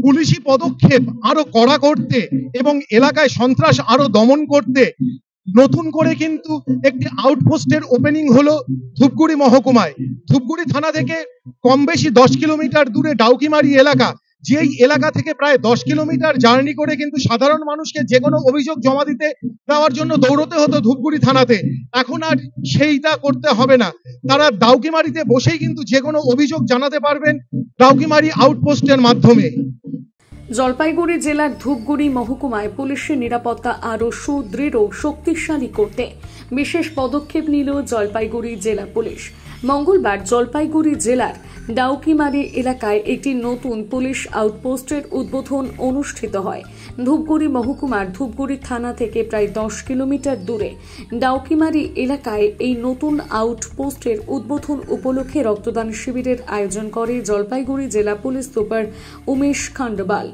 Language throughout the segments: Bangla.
পুলিশি পদক্ষেপ আরো কড়া করতে এবং এলাকায় সন্ত্রাস আরো দমন করতে নতুন করে কিন্তু একটি আউটপোস্টের ওপেনিং হলো ধূপগুড়ি মহকুমায়। ধূপগুড়ি থানা থেকে কম বেশি 10 কিলোমিটার দূরে ডাউকিমারি এলাকা, যেই এলাকা থেকে প্রায় 10 কিলোমিটার জার্নি করে কিন্তু সাধারণ মানুষকে যে কোনো অভিযোগ জমা দিতে দেওয়ার জন্য দৌড়তে হতো ধূপগুড়ি থানাতে। এখন আর সেইটা করতে হবে না, তারা ডাউকিমারিতে বসেই কিন্তু যে কোনো অভিযোগ জানাতে পারবেন ডাউকিমারি আউটপোস্টের মাধ্যমে। জলপাইগুড়ি জেলার ধূপগুড়ি মহকুমায় পুলিশের নিরাপত্তা আরও সুদৃঢ় শক্তিশালী করতে বিশেষ পদক্ষেপ নিল জলপাইগুড়ি জেলা পুলিশ। মঙ্গলবার জলপাইগুড়ি জেলার ডাউকিমারি এলাকায় একটি নতুন পুলিশ আউটপোস্টের উদ্বোধন অনুষ্ঠিত হয়। ধূপগুড়ি মহকুমার ধূপগুড়ি থানা থেকে প্রায় 10 কিলোমিটার দূরে ডাউকিমারি এলাকায় এই নতুন আউটপোস্টের উদ্বোধন উপলক্ষে রক্তদান শিবিরের আয়োজন করে জলপাইগুড়ি জেলা পুলিশ সুপার উমেশ খান্ডবাল।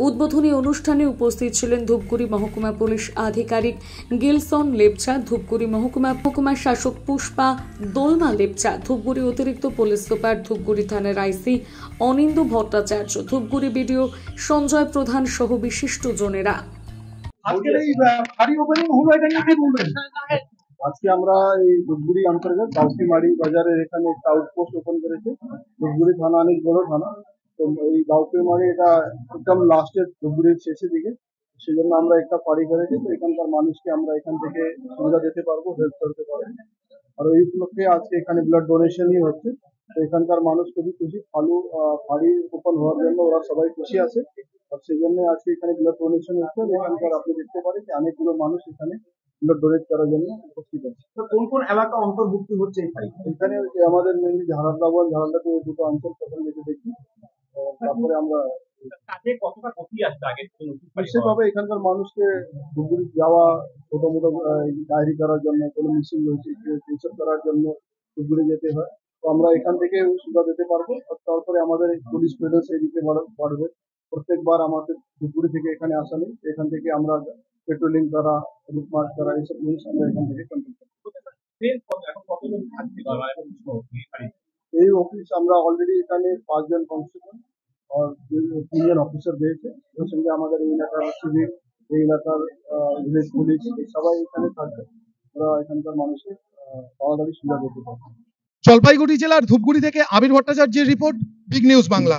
উদ্বোধনী অনুষ্ঠানে উপস্থিত ছিলেন ধূপগুড়ি মহকুমা পুলিশ আধিকারিক গিলসন লেপচা, ধূপগুড়ি মহকুমা শাসক পুষ্পা দোলমা লেপচা, ধূপগুড়ি অতিরিক্ত পুলিশ সুপার, ধূপগুড়ি থানার আইসি অনিন্দু ভট্টাচার্য, ধূপগুড়ি বিডিও সঞ্জয় প্রধান সহ বিশিষ্ট জনেরা। আজকে আমরা এই ধূপগুড়ি অন্তর্গত ডাউকিমারি বাজারের এখানে একটা আউটপোস্ট ওপেন করেছি। ধূপগুড়ি থানা অনেক বড় থানা, তো এই ডাউকিমারি এটা একদম লাস্টের ধূপগুড়ির শেষের দিকে, সেই জন্য আমরা একটা ফাঁড়ি করেছি। তো এখানকার মানুষকে আমরা এখান থেকে সুবিধা দিতে পারবো, হেল্প করতে পারবো। আর এই উপলক্ষে আজকে এখানে ব্লাড ডোনেশনই হচ্ছে। তো এখানকার মানুষ খুবই খুশি, ফাঁড়ি ওপেন হওয়ার জন্য ওরা সবাই খুশি আছে। আর সেই জন্য আজকে এখানে ব্লাড ডোনেশন হচ্ছে। এখানকার আপনি দেখতে পারেন যে অনেকগুলো মানুষ এখানে ব্লাড ডোনেট করার জন্য উপস্থিত আছে। কোন কোন এলাকা অন্তর্ভুক্ত হচ্ছে এই ফাঁড়ি? এখানে আমাদের মেনলি ঝাড়াদা দুটো অঞ্চল প্রথম যেটা দেখি, তারপরে আমরা নিশ্চিতভাবে এখানকার মানুষকে ধূপগুড়ি যাওয়া, ছোটো মোটো ডায়েরি করার জন্য, কোনো মিসিং হয়েছে এইসব করার জন্য ধূপগুড়ি যেতে হয়। তো আমরা এখান থেকে সুবিধা দিতে পারবো। তারপরে আমাদের পুলিশ প্রেজেন্স এদিকে বাড়বে। প্রত্যেকবার আমাদের ধূপগুড়ি থেকে এখানে আসা নেই, এখান থেকে আমরা পেট্রোলিং করা, রুট মার্চ করা, এইসব জিনিস আমরা এখান থেকে কন্ট্রোল করি। এই অফিস আমরা অলরেডি এখানে 5 জন কনস্টেবল আর 3 জন অফিসার দিয়েছে। এর সঙ্গে আমাদের এই এলাকার সিভিক, এই এলাকার ভিলেজ পুলিশ সবাই এখানে থাকবে। ওরা এখানকার মানুষকে তাড়াতাড়ি সুবিধা দিতে পারবে। জলপাইগুড়ি জেলার ধূপগুড়ি থেকে আবির ভট্টাচার্যের রিপোর্ট, বিগ নিউজ বাংলা।